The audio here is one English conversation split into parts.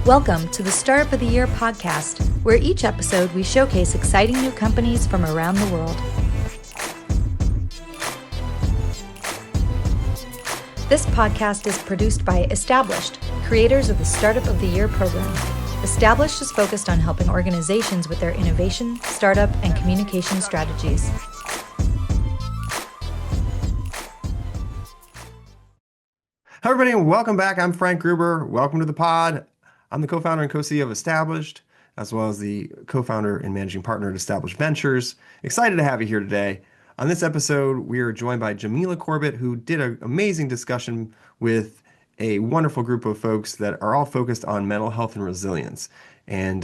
Welcome to the Startup of the Year podcast, where each episode we showcase exciting new companies from around the world. This podcast is produced by Established, creators of the Startup of the Year program. Established is focused on helping organizations with their innovation, startup, and communication strategies. Hi, everybody, and welcome back. I'm Frank Gruber. Welcome to the pod. I'm the co-founder and co-CEO of Established, as well as the co-founder and managing partner at Established Ventures. Excited to have you here today. On this episode, we are joined by Jamilah Corbitt, who did an amazing discussion with a wonderful group of folks that are all focused on mental health and resilience. And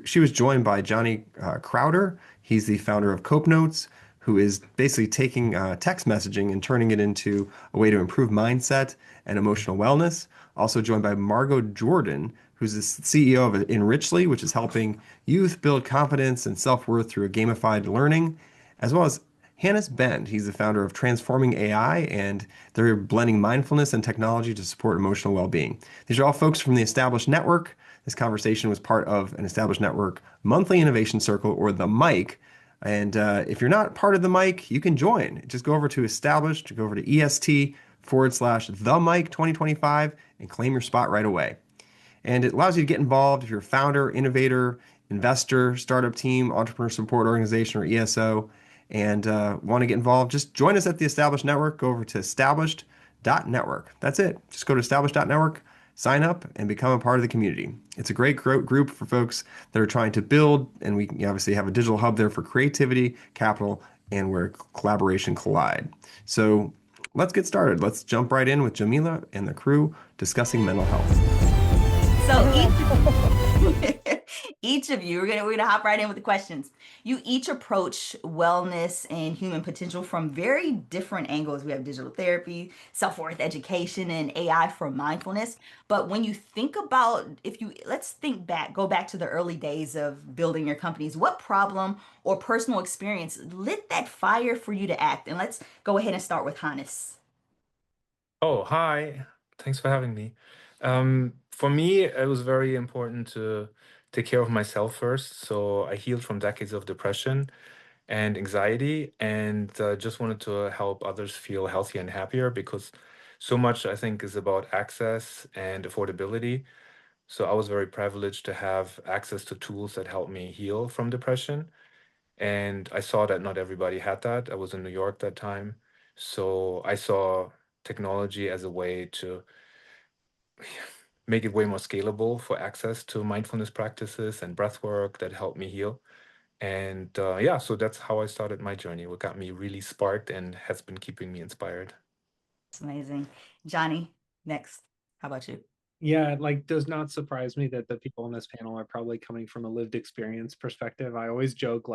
she was joined by Johnny Crowder. He's the founder of Cope Notes, who is basically taking text messaging and turning it into a way to improve mindset and emotional wellness. Also joined by Margo Jordan, who's the CEO of Enrichly, which is helping youth build confidence and self-worth through a gamified learning, as well as Hannes Bend. He's the founder of Transforming AI, and they're blending mindfulness and technology to support emotional well-being. These are all folks from the Established Network. This conversation was part of an Established Network monthly innovation circle, or the MIC. And if you're not part of the MIC, you can join. Just go over to Established, go over to EST/the MIC 2025 and claim your spot right away. And it allows you to get involved if you're a founder, innovator, investor, startup team, entrepreneur support organization, or ESO, and want to get involved. Just join us at the Established Network. Go over to established.network. That's it. Just go to established.network, sign up, and become a part of the community. It's a great group for folks that are trying to build, and we obviously have a digital hub there for creativity, capital, and where collaboration collide. So let's get started. Let's jump right in with Jamilah and the crew discussing mental health. So each of you, we're gonna hop right in with the questions. You each approach wellness and human potential from very different angles. We have digital therapy, self-worth education, and AI for mindfulness. But when you think about, let's think back, go back to the early days of building your companies. What problem or personal experience lit that fire for you to act? And let's go ahead and start with Hannes. Oh, hi. Thanks for having me. For me, it was very important to take care of myself first. So I healed from decades of depression and anxiety, and just wanted to help others feel healthier and happier because so much, I think, is about access and affordability. So I was very privileged to have access to tools that helped me heal from depression. And I saw that not everybody had that. I was in New York that time. So I saw technology as a way to make it way more scalable for access to mindfulness practices and breath work that helped me heal. And yeah, so that's how I started my journey. What got me really sparked and has been keeping me inspired. It's amazing. Johnny, next. How about you? Yeah, it does not surprise me that the people on this panel are probably coming from a lived experience perspective. I always joke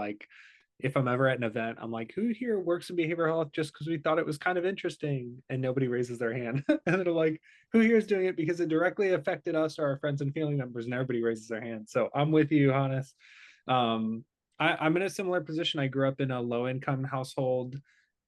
if I'm ever at an event, I'm like, who here works in behavioral health just because we thought it was kind of interesting, and nobody raises their hand. And then I'm like, who here is doing it because it directly affected us or our friends and family members, and everybody raises their hand. So I'm with you, Hannes. I'm in a similar position. I grew up in a low income household.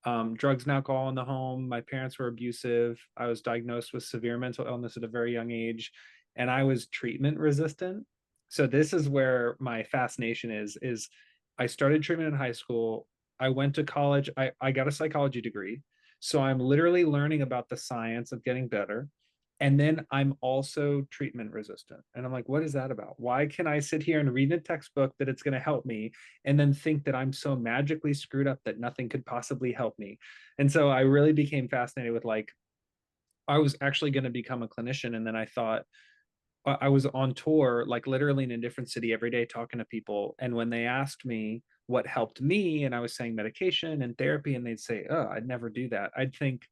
Drugs and alcohol in the home. My parents were abusive. I was diagnosed with severe mental illness at a very young age, and I was treatment resistant. So this is where my fascination is I started treatment in high school. I went to college. I got a psychology degree. So I'm literally learning about the science of getting better. And then I'm also treatment resistant. And I'm like, what is that about? Why can I sit here and read a textbook that it's going to help me and then think that I'm so magically screwed up that nothing could possibly help me? And so I really became fascinated with I was actually going to become a clinician. And then I thought, I was on tour, literally in a different city every day talking to people. And when they asked me what helped me, and I was saying medication and therapy, and they'd say, oh, I'd never do that. I'd think,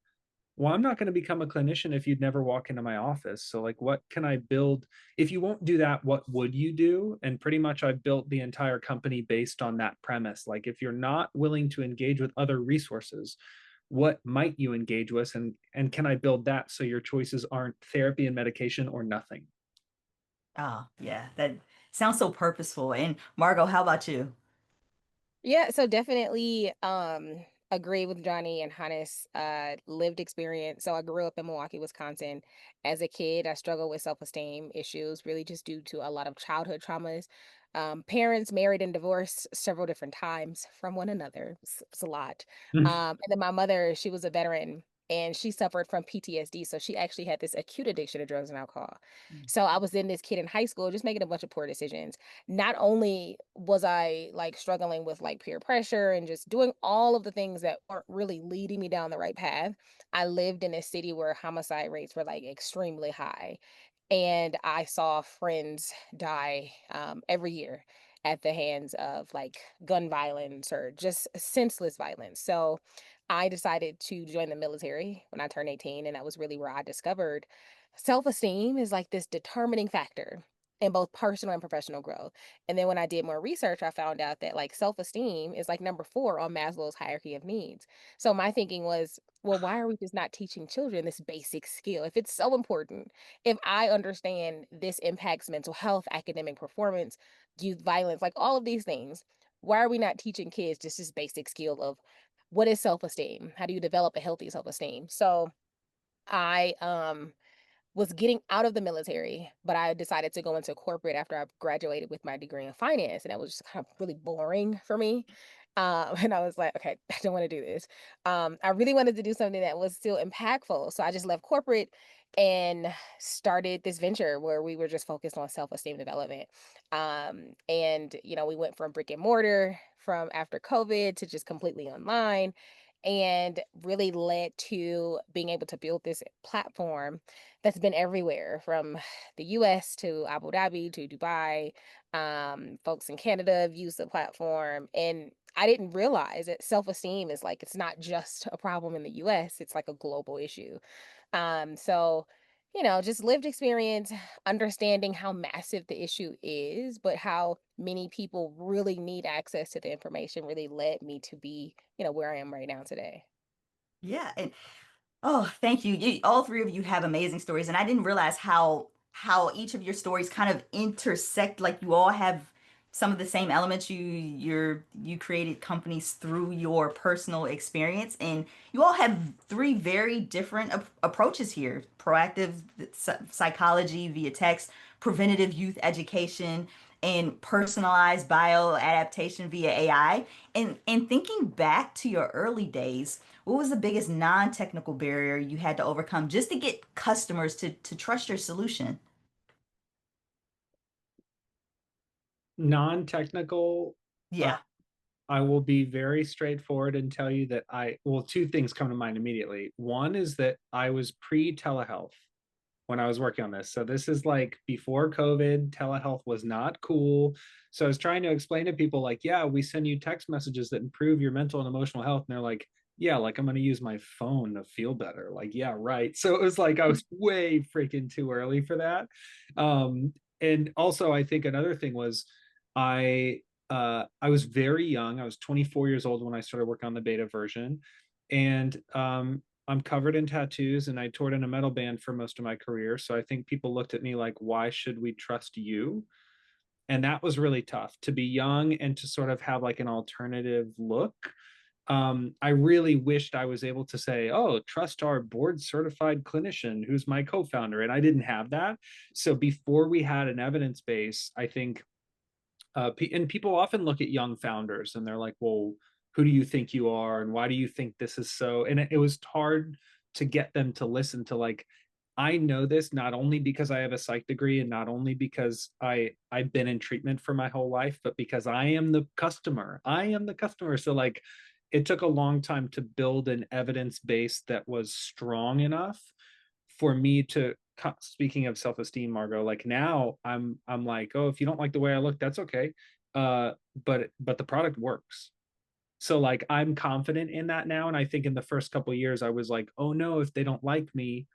well, I'm not going to become a clinician if you'd never walk into my office. So what can I build? If you won't do that, what would you do? And pretty much I built the entire company based on that premise. If you're not willing to engage with other resources, what might you engage with? And can I build that so your choices aren't therapy and medication or nothing? Oh, yeah, that sounds so purposeful. And Margo, how about you? Yeah, so definitely agree with Johnny and Hannes, lived experience. So I grew up in Milwaukee, Wisconsin. As a kid, I struggled with self-esteem issues, really just due to a lot of childhood traumas. Parents married and divorced several different times from one another. It's a lot. And then my mother, she was a veteran and she suffered from PTSD. So she actually had this acute addiction to drugs and alcohol. So I was then this kid in high school, just making a bunch of poor decisions. Not only was I like struggling with like peer pressure and just doing all of the things that weren't really leading me down the right path, I lived in a city where homicide rates were like extremely high. And I saw friends die every year at the hands of like gun violence or just senseless violence. So I decided to join the military when I turned 18. And that was really where I discovered self esteem is like this determining factor in both personal and professional growth. And then when I did more research, I found out that like self esteem is like number 4 on Maslow's hierarchy of needs. So my thinking was, well, why are we just not teaching children this basic skill? If it's so important, if I understand this impacts mental health, academic performance, youth violence, like all of these things, why are we not teaching kids just this basic skill of what is self esteem? How do you develop a healthy self esteem? So I was getting out of the military, but I decided to go into corporate after I graduated with my degree in finance. And that was just kind of really boring for me. And I was like, okay, I don't want to do this. I really wanted to do something that was still impactful. So I just left corporate and started this venture where we were just focused on self-esteem development. And, you know, we went from brick and mortar from after COVID to just completely online and really led to being able to build this platform that's been everywhere from the US to Abu Dhabi to Dubai. Folks in Canada have used the platform. And I didn't realize that self esteem is like, it's not just a problem in the US, it's like a global issue. So, you know, just lived experience, understanding how massive the issue is, but how many people really need access to the information really led me to be, you know, where I am right now today. Yeah, and oh, thank you. All three of you have amazing stories, and I didn't realize how each of your stories kind of intersect. Like you all have some of the same elements. You created companies through your personal experience, and you all have three very different approaches here: proactive psychology via text, preventative youth education, and personalized bio adaptation via AI. And thinking back to your early days, what was the biggest non-technical barrier you had to overcome just to get customers to trust your solution? Non-technical, uh, Yeah. I will be very straightforward and tell you that well, two things come to mind immediately. One is that I was pre-telehealth when I was working on this. So this is like before COVID, telehealth was not cool. So I was trying to explain to people like, yeah, we send you text messages that improve your mental and emotional health. And they're like, yeah, like I'm going to use my phone to feel better. Like, yeah, right. So it was like I was way freaking too early for that. And also I think another thing was I I was very young. I was 24 years old when I started working on the beta version. And I'm covered in tattoos and I toured in a metal band for most of my career. So I think people looked at me like, why should we trust you? And that was really tough to be young and to sort of have like an alternative look. I really wished I was able to say, oh, trust our board certified clinician who's my co founder. And I didn't have that. So before we had an evidence base, I think and people often look at young founders and they're like, well, who do you think you are? And why do you think this is so? And it was hard to get them to listen to like, I know this not only because I have a psych degree and not only because I've been in treatment for my whole life, but because I am the customer. I am the customer. So like it took a long time to build an evidence base that was strong enough for me to, speaking of self-esteem, Margo, like now I'm like, oh, if you don't like the way I look, that's okay. But the product works. So like I'm confident in that now. And I think in the first couple of years I was like, oh no, if they don't like me,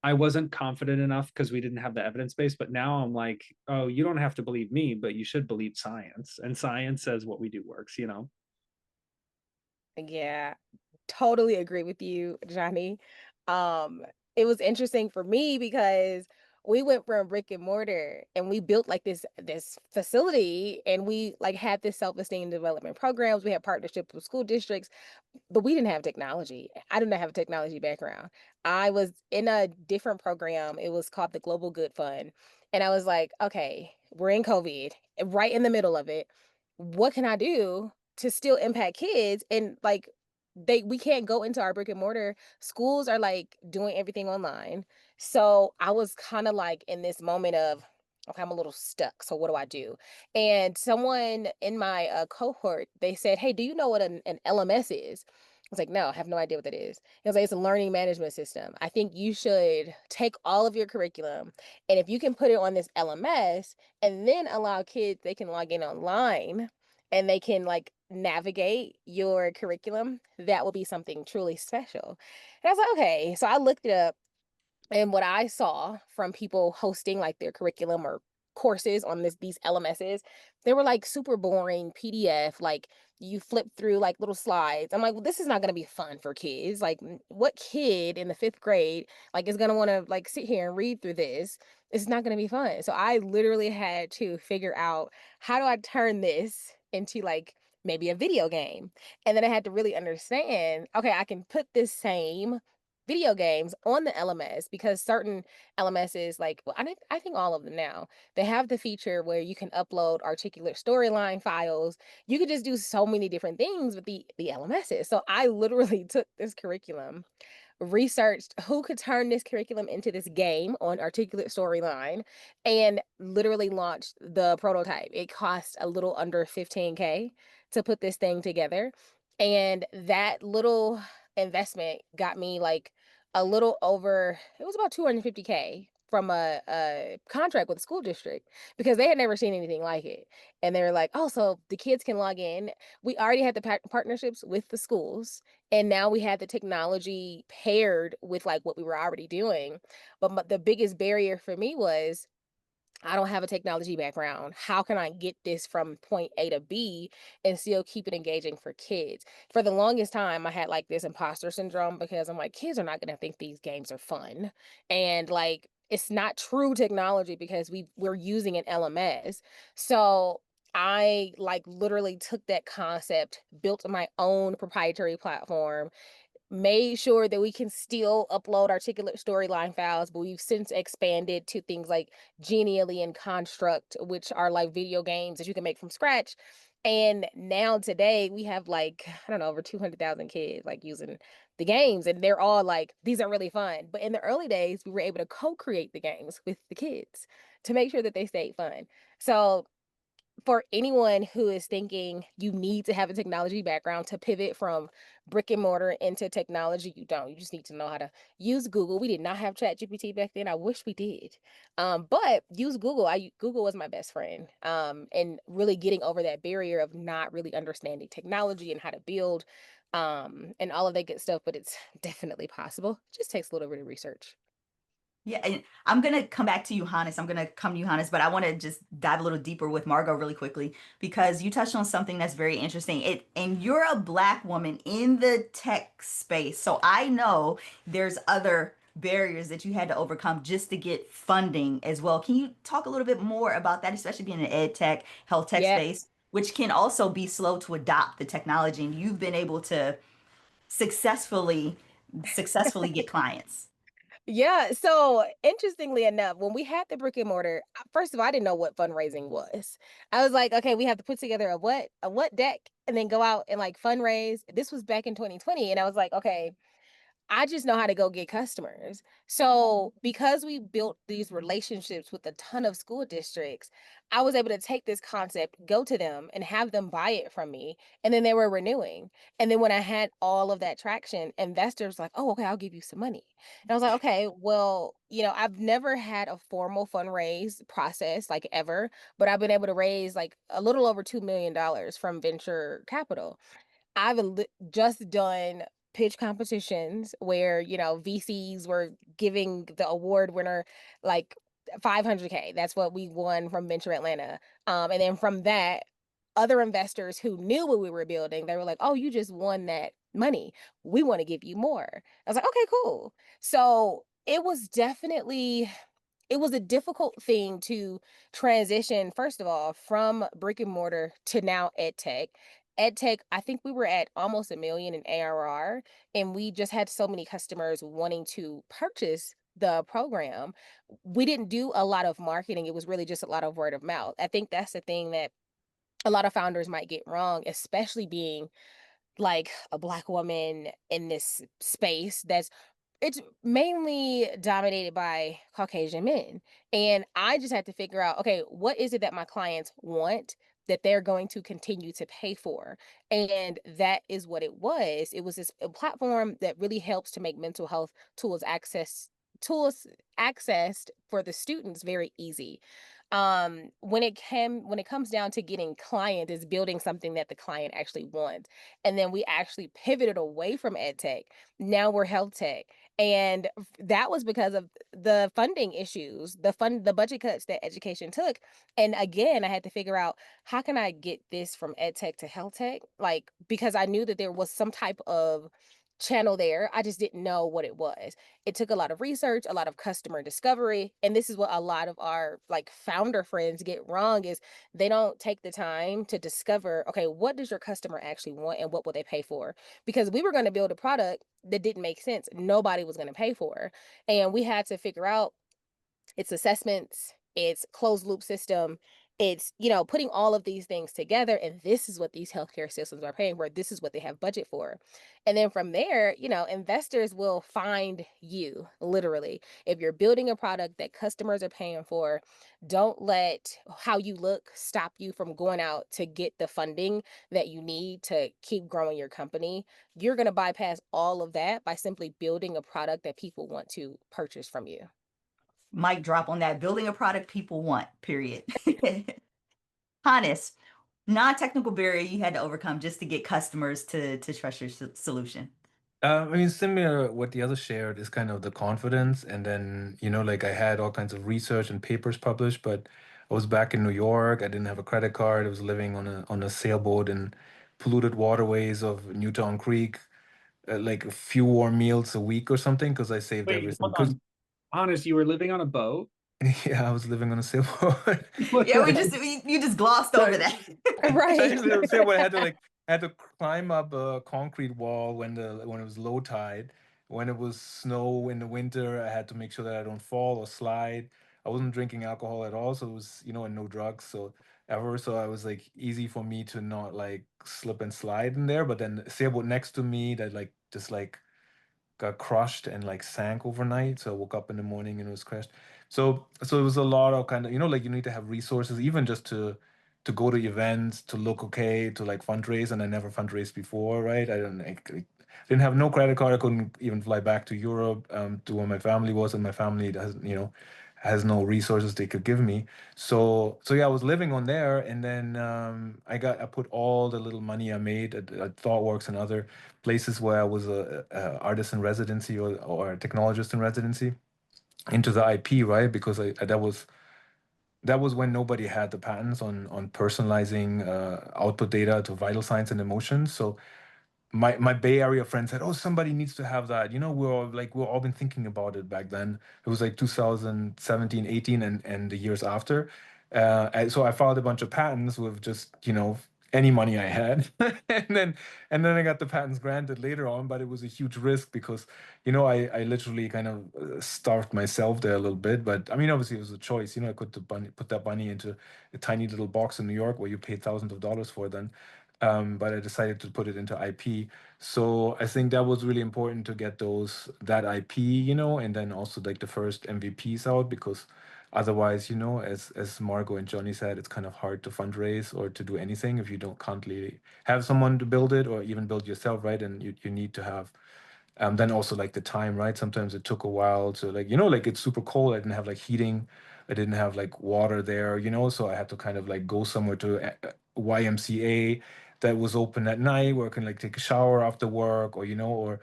I wasn't confident enough because we didn't have the evidence base. But now I'm like, oh, you don't have to believe me, but you should believe science. And science says what we do works, you know? Yeah, totally agree with you, Johnny. Um, it was interesting for me because we went from brick and mortar and we built like this facility, and we like had this self-esteem development programs. We had partnerships with school districts, but we didn't have technology. I did not have a technology background. I was in a different program. It was called the Global Good Fund. And I was like, okay, we're in COVID, right in the middle of it. What can I do to still impact kids? And like, we can't go into our brick and mortar. Schools are like doing everything online. So I was kind of like in this moment of, okay, I'm a little stuck. So what do I do? And someone in my cohort, they said, hey, do you know what an LMS is? I was like, no, I have no idea what that is. He was like, it's a learning management system. I think you should take all of your curriculum, and if you can put it on this LMS and then allow kids, they can log in online and they can like navigate your curriculum, that will be something truly special. And I was like, okay. So I looked it up, and what I saw from people hosting like their curriculum or courses on these LMSs, they were like super boring PDF, like you flip through like little slides. I'm like, well, this is not gonna be fun for kids. Like, what kid in the 5th grade like is gonna want to like sit here and read through this? It's not gonna be fun. So I literally had to figure out, how do I turn this into like maybe a video game? And then I had to really understand, okay, I can put this same video games on the LMS, because certain LMSs, like, well, I think all of them now, they have the feature where you can upload articulate storyline files. You could just do so many different things with the LMSs. So I literally took this curriculum, researched who could turn this curriculum into this game on articulate storyline, and literally launched the prototype. It cost a little under 15K to put this thing together. And that little investment got me like a little over, it was about 250K from a contract with the school district, because they had never seen anything like it. And they were like, oh, so the kids can log in. We already had the partnerships with the schools, and now we had the technology paired with like what we were already doing. But the biggest barrier for me was, I don't have a technology background. How can I get this from point A to B and still keep it engaging for kids? For the longest time, I had like this imposter syndrome, because I'm like, kids are not going to think these games are fun. And like, it's not true technology because we're using an LMS. So I like literally took that concept, built my own proprietary platform, made sure that we can still upload articulate storyline files, but we've since expanded to things like Genially and Construct, which are like video games that you can make from scratch. And now today we have like, I don't know, over 200,000 kids like using the games, and they're all like, these are really fun. But in the early days, we were able to co-create the games with the kids to make sure that they stayed fun. So for anyone who is thinking you need to have a technology background to pivot from brick and mortar into technology, you don't. You just need to know how to use Google. We did not have ChatGPT back then. I wish we did. But use Google. Google was my best friend. And really getting over that barrier of not really understanding technology and how to build, and all of that good stuff. But it's definitely possible. It just takes a little bit of research. Yeah, and I'm gonna come back to you, Hannes. I'm gonna come to you, Hannes, but I want to just dive a little deeper with Margo really quickly, because you touched on something that's very interesting. And you're a Black woman in the tech space, so I know there's other barriers that you had to overcome just to get funding as well. Can you talk a little bit more about that, especially being in the ed tech, health tech Yeah. space, which can also be slow to adopt the technology, and you've been able to successfully get clients. Yeah. So interestingly enough, when we had the brick and mortar, first of all, I didn't know what fundraising was. I was like, okay, we have to put together a what deck, and then go out and like fundraise. This was back in 2020. And I was like, okay, I just know how to go get customers. So because we built these relationships with a ton of school districts, I was able to take this concept, go to them and have them buy it from me. And then they were renewing. And then when I had all of that traction, investors like, oh, okay, I'll give you some money. And I was like, okay, well, I've never had a formal fundraise process like ever, but I've been able to raise like a little over $2 million from venture capital. Just done pitch competitions where, VCs were giving the award winner like 500K. That's what we won from Venture Atlanta. And then from that, other investors who knew what we were building, they were like, oh, you just won that money. We want to give you more. I was like, okay, cool. So it was definitely it was a difficult thing to transition, first of all, from brick and mortar to now ed tech. Ed tech, I think we were at almost 1 million in ARR, and we just had so many customers wanting to purchase the program. We didn't do a lot of marketing. It was really just a lot of word of mouth. I think that's the thing that a lot of founders might get wrong, especially being like a Black woman in this space that's it's mainly dominated by Caucasian men. And I just had to figure out, okay, what is it that my clients want that they're going to continue to pay for? And that is what it was. It was this a platform that really helps to make mental health tools accessed for the students very easy. When it comes down to getting client is building something that the client actually wants. And then we actually pivoted away from ed tech. Now we're health tech. And that was because of the funding issues, the budget cuts that education took. And again, I had to figure out, how can I get this from ed tech to health tech? Like, because I knew that there was some type of channel there. I just didn't know what it was. It took a lot of research, a lot of customer discovery, and this is what a lot of our like founder friends get wrong is they don't take the time to discover, okay, what does your customer actually want and what will they pay for? Because we were going to build a product that didn't make sense. Nobody was going to pay for. And we had to figure out it's assessments, it's closed loop system, it's, putting all of these things together. And this is what these healthcare systems are paying for. This is what they have budget for. And then from there, investors will find you literally. If you're building a product that customers are paying for, don't let how you look stop you from going out to get the funding that you need to keep growing your company. You're going to bypass all of that by simply building a product that people want to purchase from you. Mic drop on that. Building a product people want, period. Hannes, non-technical barrier you had to overcome just to get customers to trust your solution. I mean, similar what the others shared is kind of the confidence, and then like I had all kinds of research and papers published, but I was back in New York. I didn't have a credit card. I was living on a sailboat in polluted waterways of Newtown Creek, like a few warm meals a week or something, because I saved Wait, everything. hold on. Honest, you were living on a boat? Yeah, I was living on a sailboat. Yeah, you just glossed over that. Right. Essentially, I would say I had to climb up a concrete wall when it was low tide. When it was snow in the winter, I had to make sure that I don't fall or slide. I wasn't drinking alcohol at all, so it was, and no drugs. So I was like easy for me to not like slip and slide in there. But then the sailboat next to me that like just like got crushed and like sank overnight. So I woke up in the morning and it was crashed. So it was a lot of kind of, like you need to have resources, even just to go to events, to look okay, to like fundraise. And I never fundraised before, right? I didn't have no credit card. I couldn't even fly back to Europe to where my family was, and my family doesn't, has no resources they could give me. So yeah, I was living on there, and then I put all the little money I made at ThoughtWorks and other places where I was a artist in residency or a technologist in residency into the IP, right? Because that was when nobody had the patents on personalizing output data to vital signs and emotions. So my Bay Area friend said, "Oh, somebody needs to have that." We're all been thinking about it back then. It was like 2017, 18, and the years after. And so I filed a bunch of patents with just any money I had, and then I got the patents granted later on. But it was a huge risk because I literally kind of starved myself there a little bit. But I mean, obviously it was a choice. I could put that money into a tiny little box in New York where you paid thousands of dollars for then. But I decided to put it into IP. So I think that was really important to get that IP, and then also like the first MVPs out, because otherwise, as Margo and Johnny said, it's kind of hard to fundraise or to do anything if you can't really have someone to build it or even build yourself, right? And you need to have then also like the time, right? Sometimes it took a while to like it's super cold. I didn't have like heating. I didn't have like water there, so I had to kind of like go somewhere to YMCA that was open at night where I can like take a shower after work, or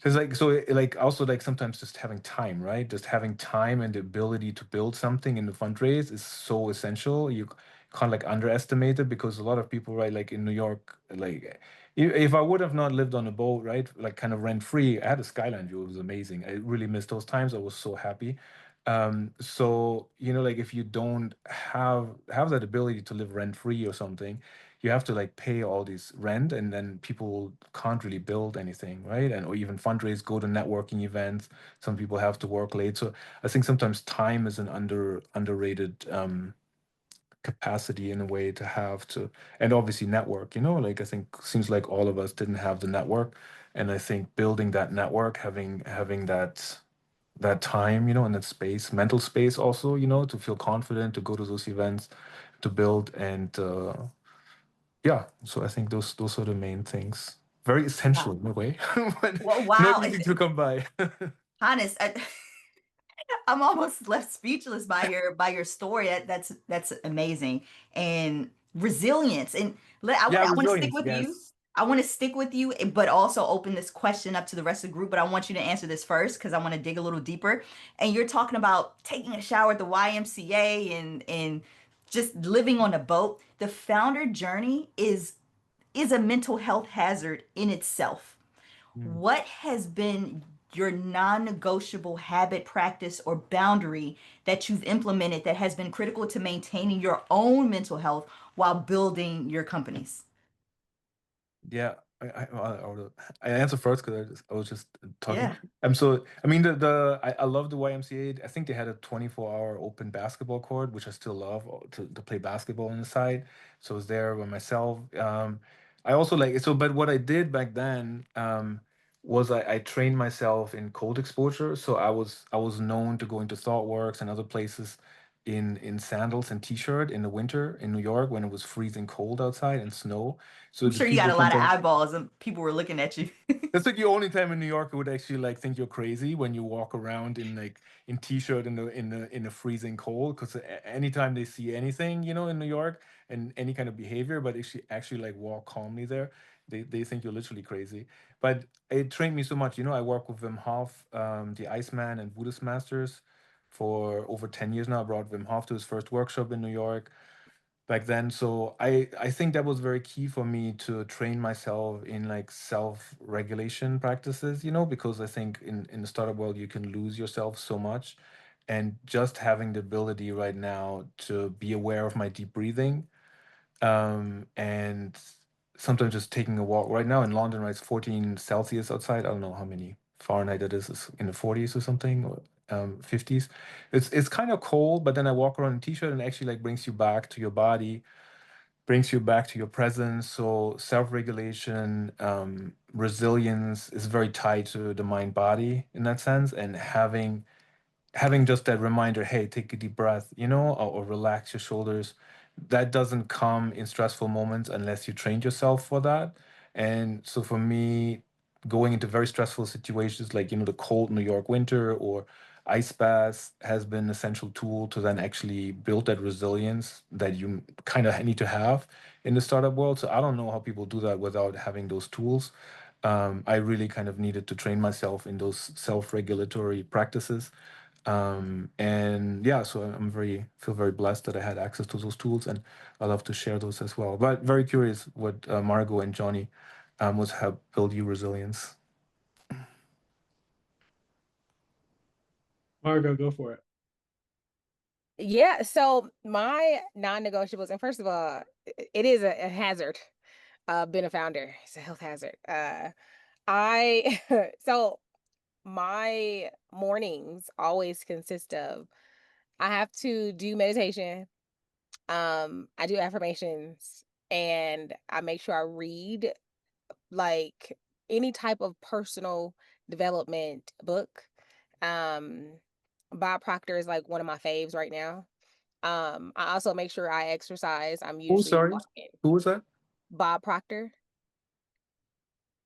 because like also like sometimes just having time, right? Just having time and the ability to build something in the fundraise is so essential. You can't like underestimate it, because a lot of people, right, like in New York, like if I would have not lived on a boat, right, like kind of rent free, I had a skyline view. It was amazing. I really missed those times. I was so happy. So, like if you don't have that ability to live rent free or something, you have to like pay all this rent, and then people can't really build anything, right? And or even fundraise, go to networking events. Some people have to work late. So I think sometimes time is an underrated capacity in a way to have to, and obviously network, like I think seems like all of us didn't have the network. And I think building that network, having that time, and that space, mental space also, to feel confident to go to those events, to build, and yeah. So I think those are the main things. Very essential Wow. in a way, but Well, not wow. easy to come by. Honest, I'm almost left speechless by your story. That's amazing. And resilience. And Yeah, I want to stick resilience. with you. Yes. I want to stick with you, but also open this question up to the rest of the group. But I want you to answer this first because I want to dig a little deeper. And you're talking about taking a shower at the YMCA and just living on a boat. The founder journey is a mental health hazard in itself. Mm. What has been your non-negotiable habit, practice, or boundary that you've implemented that has been critical to maintaining your own mental health while building your companies? Yeah, I answer first because I was just talking. Yeah. So I mean I love the YMCA. I think they had a 24-hour open basketball court, which I still love to play basketball on the side. So I was there by myself. I also like so, but what I did back then was I trained myself in cold exposure. So I was known to go into ThoughtWorks and other places in sandals and t-shirt in the winter in New York when it was freezing cold outside and snow. So I'm the sure you got people a lot of sometimes eyeballs and people were looking at you. that's like the only time in New York I would actually like think you're crazy when you walk around in like in t-shirt in the freezing cold because anytime they see anything in New York and any kind of behavior, but if you actually like walk calmly there, they think you're literally crazy. But it trained me so much. I work with Wim Hof, the Iceman and Buddhist masters for over 10 years now. I brought Wim Hof to his first workshop in New York back then. So I think that was very key for me to train myself in like self-regulation practices, because I think in the startup world you can lose yourself so much. And just having the ability right now to be aware of my deep breathing, and sometimes just taking a walk. Right now in London, right, it's 14 Celsius outside. I don't know how many Fahrenheit that is. It's in the 40s or something, or 50s. It's kind of cold, but then I walk around in t-shirt and actually like brings you back to your body, brings you back to your presence. So self-regulation, resilience is very tied to the mind body in that sense, and having just that reminder, hey, take a deep breath, or relax your shoulders. That doesn't come in stressful moments unless you trained yourself for that. And so for me, going into very stressful situations like, the cold New York winter or ice baths has been an essential tool to then actually build that resilience that you kind of need to have in the startup world. So I don't know how people do that without having those tools. I really kind of needed to train myself in those self-regulatory practices. And yeah, so feel very blessed that I had access to those tools, and I love to share those as well. But very curious what Margo and Johnny was help build you resilience. Margo, go for it. Yeah, so my non-negotiables, and first of all, it is a hazard, being a founder. It's a health hazard. I so my mornings always consist of I have to do meditation, I do affirmations, and I make sure I read like any type of personal development book. Um, Bob Proctor is like one of my faves right now. I also make sure I exercise. I'm Oh, usually sorry. walking. Who was that? Bob Proctor.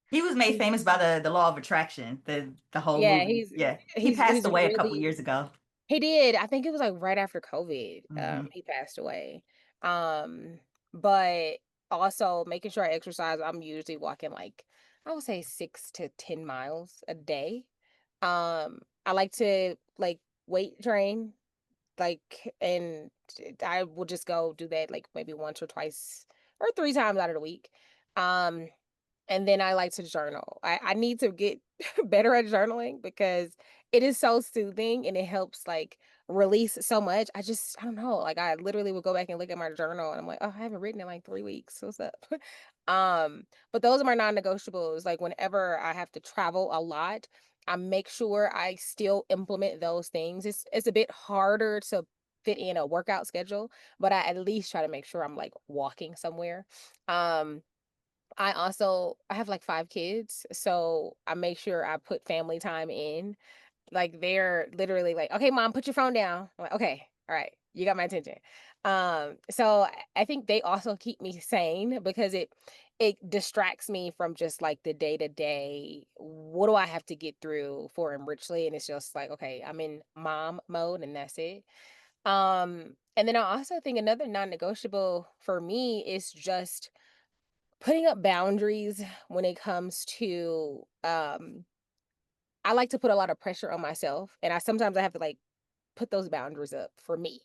He was made famous by the law of attraction, the whole Yeah, movie. he's Yeah. He he's passed he's away a couple really years ago. he did. I think it was like right after COVID. Hmm. He passed away. Um, but also making sure I exercise. I'm usually walking like I would say 6 to 10 miles a day. I like to like weight train, like, and I will just go do that like maybe once or twice or 3 times out of the week. Um, and then I like to journal. I need to get better at journaling because it is so soothing and it helps like release so much. I don't know. Like I literally would go back and look at my journal and I'm like, oh, I haven't written in like 3 weeks. What's up? But those are my non-negotiables. Like whenever I have to travel a lot, I make sure I still implement those things. It's a bit harder to fit in a workout schedule, but I at least try to make sure I'm like walking somewhere. Um, I have like 5 kids, so I make sure I put family time in. Like they're literally like, "Okay, mom, put your phone down." I'm like, "Okay, all right, you got my attention." So I think they also keep me sane because it distracts me from just like the day to day. What do I have to get through for Enrichly? And it's just like, okay, I'm in mom mode and that's it. And then I also think another non-negotiable for me is just putting up boundaries when it comes to I like to put a lot of pressure on myself and I sometimes I have to like put those boundaries up for me.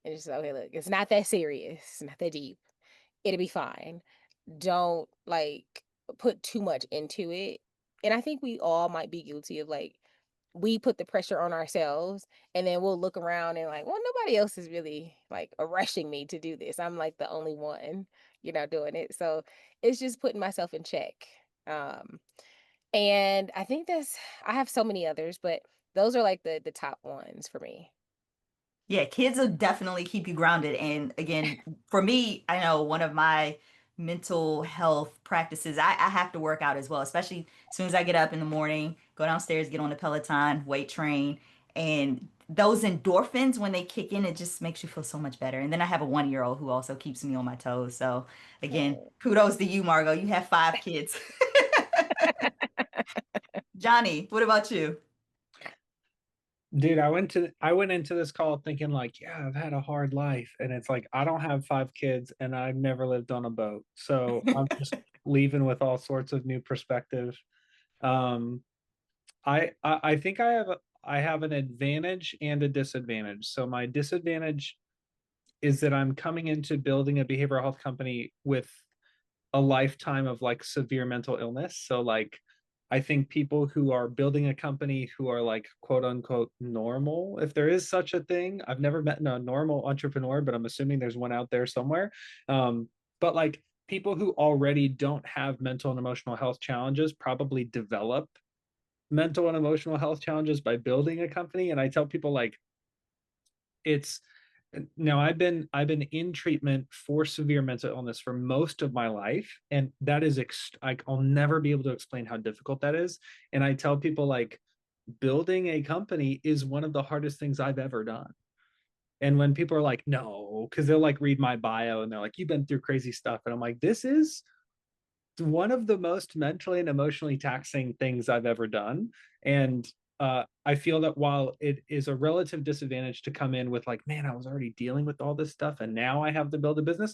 And just okay, look, it's not that serious, it's not that deep. It'll be fine. Don't like put too much into it. And I think we all might be guilty of like we put the pressure on ourselves and then we'll look around and like, well, nobody else is really like rushing me to do this. I'm like the only one, doing it. So it's just putting myself in check. Um, and I think I have so many others, but those are like the top ones for me. Yeah, kids will definitely keep you grounded. And again, for me, I know one of my mental health practices, I have to work out as well, especially as soon as I get up in the morning, go downstairs, get on the Peloton, weight train. And those endorphins, when they kick in, it just makes you feel so much better. And then I have a 1-year-old who also keeps me on my toes. So again, Oh. kudos to you, Margo. You have 5 kids. Johnny, what about you? Dude, I went into this call thinking like, yeah, I've had a hard life. And it's like I don't have 5 kids and I've never lived on a boat. So I'm just leaving with all sorts of new perspective. Um, I think I have an advantage and a disadvantage. So my disadvantage is that I'm coming into building a behavioral health company with a lifetime of like severe mental illness. So like I think people who are building a company who are like quote unquote normal, if there is such a thing, I've never met a normal entrepreneur, but I'm assuming there's one out there somewhere. But like people who already don't have mental and emotional health challenges probably develop mental and emotional health challenges by building a company. And I tell people like it's now I've been in treatment for severe mental illness for most of my life, and that is I'll never be able to explain how difficult that is. And I tell people like building a company is one of the hardest things I've ever done. And when people are like, no, because they'll like read my bio and they're like, you've been through crazy stuff, and I'm like, this is one of the most mentally and emotionally taxing things I've ever done. And I feel that while it is a relative disadvantage to come in with like, man, I was already dealing with all this stuff and now I have to build a business.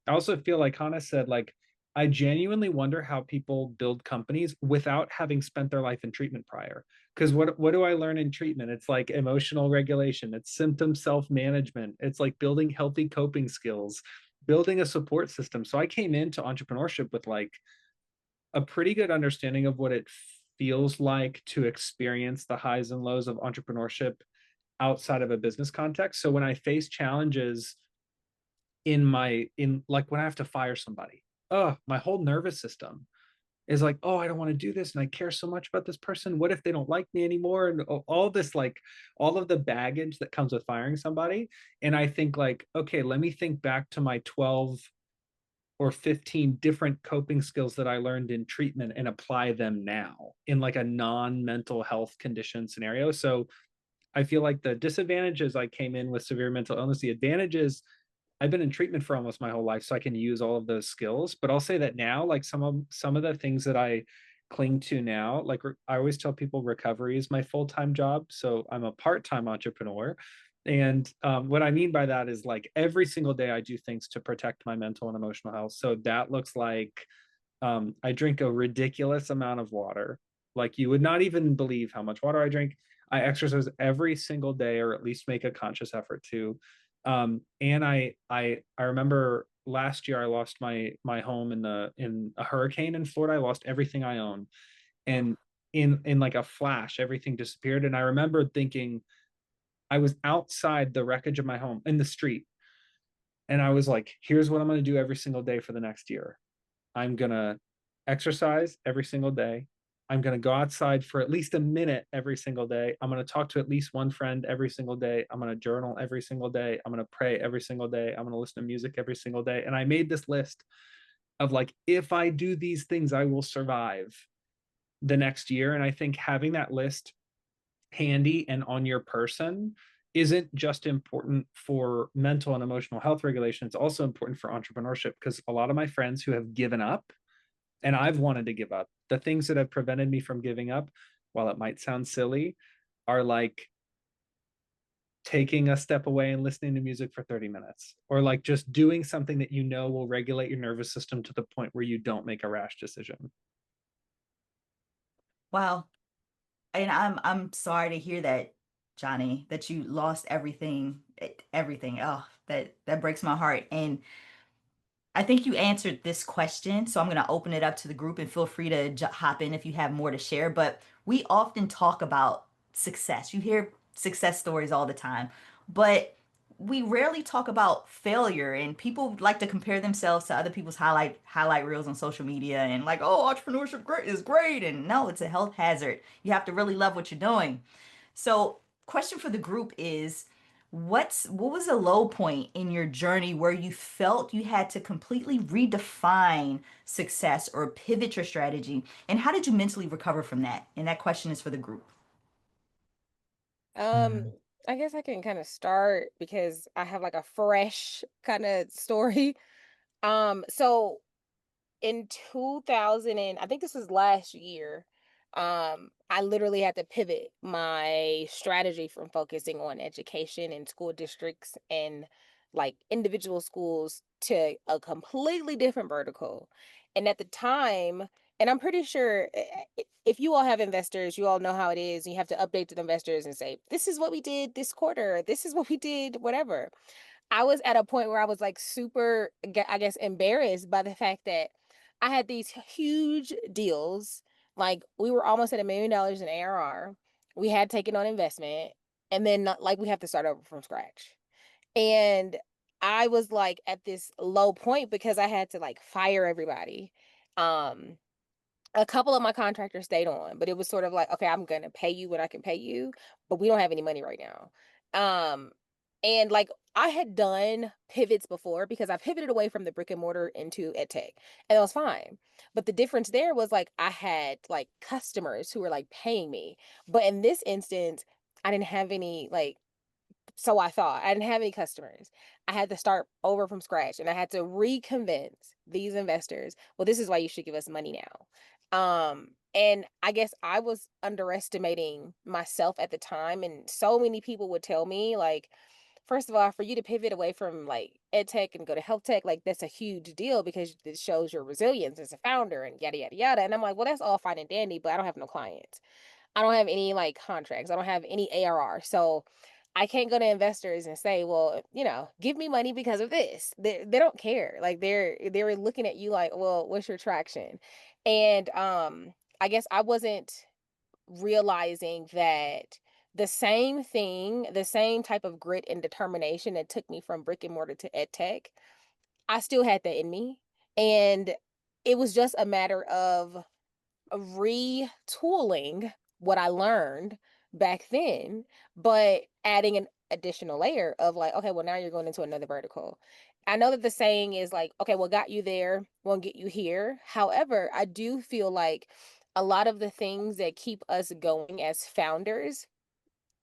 I also feel like Hannah said, like, I genuinely wonder how people build companies without having spent their life in treatment prior. Because what do I learn in treatment? It's like emotional regulation, it's symptom self-management, it's like building healthy coping skills, building a support system. So I came into entrepreneurship with like a pretty good understanding of what it feels like to experience the highs and lows of entrepreneurship outside of a business context. So when I face challenges in like when I have to fire somebody, my whole nervous system is like, oh, I don't want to do this and I care so much about this person. What if they don't like me anymore? And all this, like all of the baggage that comes with firing somebody. And I think like, okay, let me think back to my 12 or 15 different coping skills that I learned in treatment and apply them now in like a non-mental health condition scenario. So I feel like the disadvantages I came in with severe mental illness, the advantages I've been in treatment for almost my whole life, so I can use all of those skills. But I'll say that now, like some of the things that I cling to now, like I always tell people, recovery is my full-time job. So I'm a part-time entrepreneur. And what I mean by that is like every single day I do things to protect my mental and emotional health. So that looks like I drink a ridiculous amount of water. Like you would not even believe how much water I drink. I exercise every single day, or at least make a conscious effort to. And I remember last year I lost my home in a hurricane in Florida. I lost everything I own, and in like a flash, everything disappeared. And I remembered thinking, I was outside the wreckage of my home in the street. And I was like, here's what I'm going to do every single day for the next year. I'm going to exercise every single day. I'm going to go outside for at least a minute every single day. I'm going to talk to at least one friend every single day. I'm going to journal every single day. I'm going to pray every single day. I'm going to listen to music every single day. And I made this list of like, if I do these things, I will survive the next year. And I think having that list handy and on your person isn't just important for mental and emotional health regulation. It's also important for entrepreneurship, because a lot of my friends who have given up, and I've wanted to give up, the things that have prevented me from giving up, while it might sound silly, are like taking a step away and listening to music for 30 minutes, or like just doing something that you know will regulate your nervous system to the point where you don't make a rash decision. Wow. And I'm sorry to hear that, Johnny, that you lost everything, everything. Oh, that breaks my heart. And I think you answered this question, so I'm going to open it up to the group and feel free to hop in if you have more to share. But we often talk about success. You hear success stories all the time, but we rarely talk about failure. And people like to compare themselves to other people's highlight reels on social media and like, oh, entrepreneurship is great. And no, it's a health hazard. You have to really love what you're doing. So, question for the group is, what was a low point in your journey where you felt you had to completely redefine success or pivot your strategy? And how did you mentally recover from that? And that question is for the group. Um, I guess I can kind of start because I have like a fresh kind of story. So in 2000, and I think this was last year, I literally had to pivot my strategy from focusing on education and school districts and like individual schools to a completely different vertical. And at the time, and I'm pretty sure if you all have investors, you all know how it is. You have to update to the investors and say, this is what we did this quarter. This is what we did, whatever. I was at a point where I was like super, I guess, embarrassed by the fact that I had these huge deals. Like we were almost at $1 million in ARR. We had taken on investment, and then like we have to start over from scratch. And I was like at this low point because I had to like fire everybody. Um, a couple of my contractors stayed on, but it was sort of like, okay, I'm gonna pay you when I can pay you, but we don't have any money right now. Um, and like I had done pivots before because I pivoted away from the brick and mortar into ed tech, and that was fine. But the difference there was like I had like customers who were like paying me, but in this instance, I didn't have any like, so I thought I didn't have any customers. I had to start over from scratch, and I had to reconvince these investors, well, this is why you should give us money now. And I guess I was underestimating myself at the time, and so many people would tell me like, first of all, for you to pivot away from like ed tech and go to health tech, like that's a huge deal because it shows your resilience as a founder and yada yada yada. And I'm like, well, that's all fine and dandy, but I don't have no clients. I don't have any like contracts. I don't have any ARR. So I can't go to investors and say, well, give me money because of this. They don't care. Like they're looking at you like, well, what's your traction? And I guess I wasn't realizing that the same thing, the same type of grit and determination that took me from brick and mortar to ed tech, I still had that in me. And it was just a matter of retooling what I learned back then, but adding an additional layer of like, okay, well, now you're going into another vertical. I know that the saying is like, okay, what got you there won't get you here. However, I do feel like a lot of the things that keep us going as founders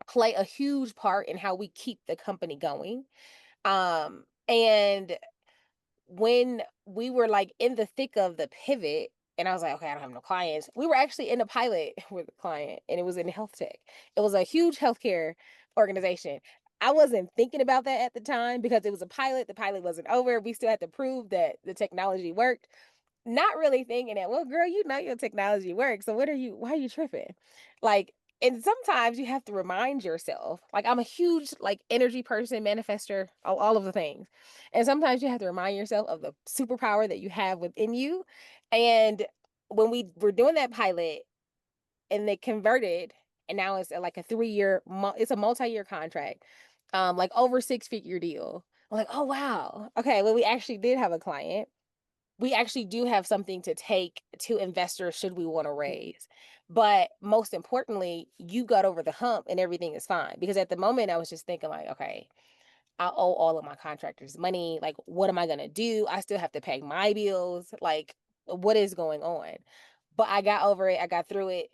play a huge part in how we keep the company going. And when we were like in the thick of the pivot, and I was like, okay, I don't have no clients. We were actually in a pilot with a client, and it was in health tech. It was a huge healthcare organization. I wasn't thinking about that at the time because it was a pilot. The pilot wasn't over. We still had to prove that the technology worked. Not really thinking that, well, girl, your technology works. So why are you tripping? Like, and sometimes you have to remind yourself, like I'm a huge like energy person, manifester, all of the things. And sometimes you have to remind yourself of the superpower that you have within you. And when we were doing that pilot, and they converted, and now it's like a 3-year, it's a multi-year contract, like over 6-figure deal. I'm like, oh wow, okay. Well, we actually did have a client. We actually do have something to take to investors should we want to raise. But most importantly, you got over the hump and everything is fine. Because at the moment, I was just thinking like, okay, I owe all of my contractors money. Like, what am I gonna do? I still have to pay my bills. Like, what is going on? But I got over it. I got through it.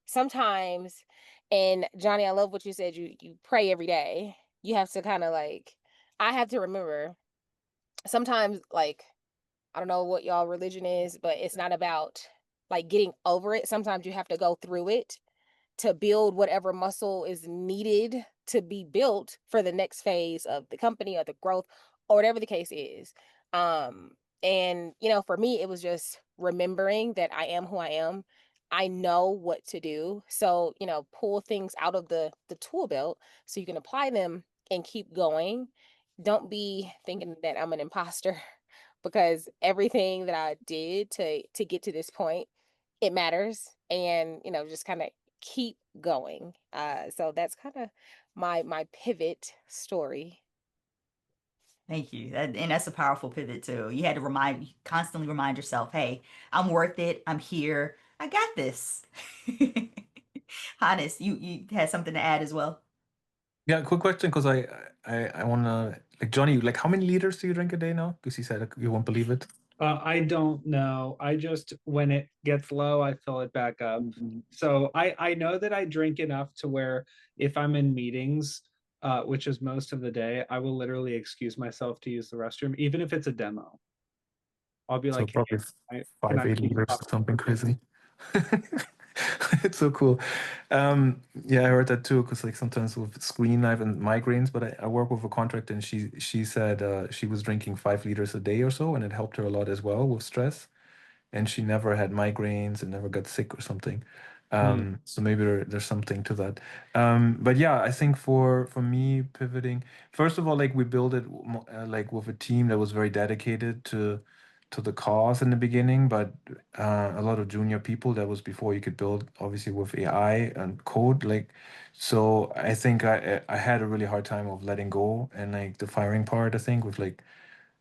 Sometimes, and Johnny, I love what you said. You pray every day. You have to kind of like, I have to remember sometimes, like, I don't know what y'all religion is, but it's not about like getting over it. Sometimes you have to go through it to build whatever muscle is needed to be built for the next phase of the company or the growth or whatever the case is. Um, and for me, it was just remembering that I am who I am. I know what to do. So, pull things out of the tool belt so you can apply them and keep going. Don't be thinking that I'm an imposter because everything that I did to get to this point, it matters. And, just kind of keep going. So that's kind of my pivot story. Thank you. And that's a powerful pivot too. You had to constantly remind yourself, hey, I'm worth it. I'm here. I got this. Hannes, you had something to add as well? Yeah, quick question, because I wanna, like, Johnny, like, how many liters do you drink a day now? Because you said, like, you won't believe it. I don't know. I just, when it gets low, I fill it back up. So I know that I drink enough to where if I'm in meetings, which is most of the day, I will literally excuse myself to use the restroom, even if it's a demo. I'll be So like, hey, probably can five, I 8 liters please or something crazy. It's so cool. Yeah, I heard that too, because like sometimes with screen life and migraines, but I work with a contractor and she said she was drinking 5 liters a day or so, and it helped her a lot as well with stress. And she never had migraines and never got sick or something. So maybe there's something to that. But yeah, I think for me pivoting, first of all, like we built it like with a team that was very dedicated to the cause in the beginning, but a lot of junior people. That was before you could build, obviously, with AI and code. Like, so I think I had a really hard time of letting go and like the firing part. I think with like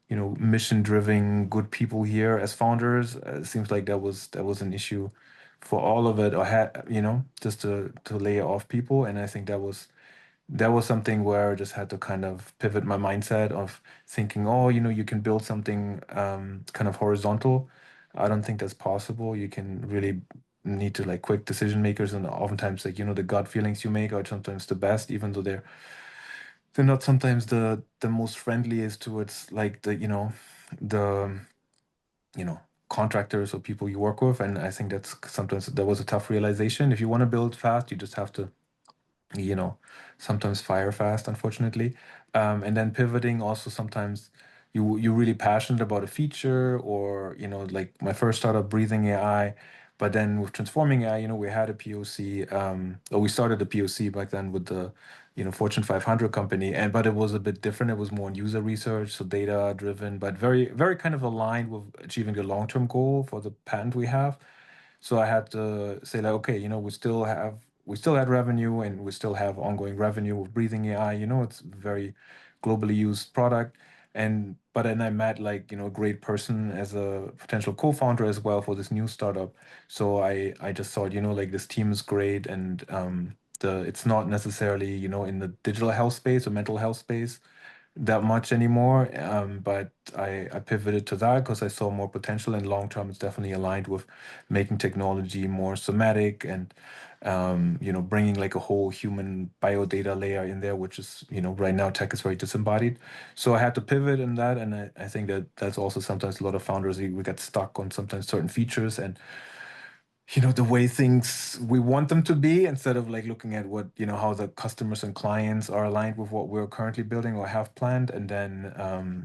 mission driven good people here as founders. It seems like that was an issue for all of it, or had just to lay off people. And I think that was something where I just had to kind of pivot my mindset of thinking, oh, you can build something kind of horizontal. I don't think that's possible. You can really need to like quick decision makers, and oftentimes like the gut feelings you make are sometimes the best, even though they're not sometimes the most friendliest towards like the you know contractors or people you work with. And I think that's sometimes that was a tough realization. If you want to build fast, you just have to you know, sometimes fire fast, unfortunately. And then pivoting also sometimes you're really passionate about a feature, or like my first startup, breathing AI. But then with transforming AI, we had a POC, or we started a POC back then with the Fortune 500 company, and but it was a bit different. It was more on user research, so data driven, but very very kind of aligned with achieving the long-term goal for the patent we have. So I had to say like, okay, we still had revenue, and we still have ongoing revenue with breathing AI. It's a very globally used product. And but then I met like, a great person as a potential co-founder as well for this new startup. So I just thought, like this team is great, and it's not necessarily, in the digital health space or mental health space that much anymore. But I pivoted to that because I saw more potential, and long term, it's definitely aligned with making technology more somatic, and bringing like a whole human biodata layer in there, which is, right now tech is very disembodied. So I had to pivot in that, and I think that that's also sometimes a lot of founders we get stuck on sometimes certain features, and the way things we want them to be, instead of like looking at what how the customers and clients are aligned with what we're currently building or have planned, and then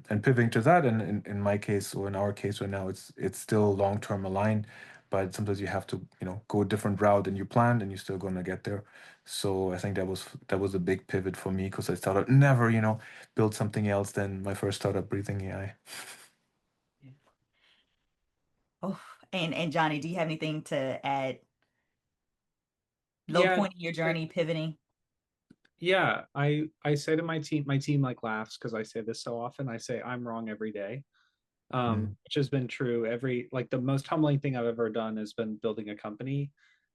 and pivoting to that. And in my case, or in our case right now, it's still long-term aligned, but sometimes you have to go a different route than you planned, and you're still going to get there. So I think that was a big pivot for me, because I started never build something else than my first startup, breathing AI. Oh, and Johnny, do you have anything to add? low Yeah, point in your journey, pivoting? yeah. I say to my team like laughs because I say this so often. I say I'm wrong every day. Which has been true every, like, the most humbling thing I've ever done has been building a company.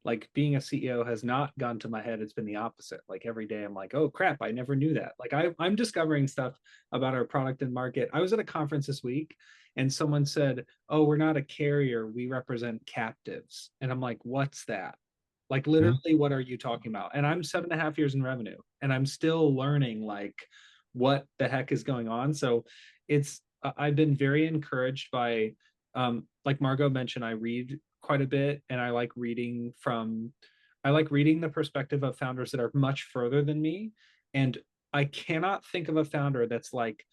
Like, being a CEO has not gone to my head. It's been the opposite. Like, every day I'm like, oh crap, I never knew that. Like, I'm discovering stuff about our product and market. I was at a conference this week and someone said, oh, we're not a carrier, we represent captives. And I'm like, what's that? Like, literally, what are you talking about? And I'm 7.5 years in revenue and I'm still learning like what the heck is going on. So it's, I've been very encouraged by, like Margo mentioned, I read quite a bit, and I like reading the perspective of founders that are much further than me. And I cannot think of a founder that's like,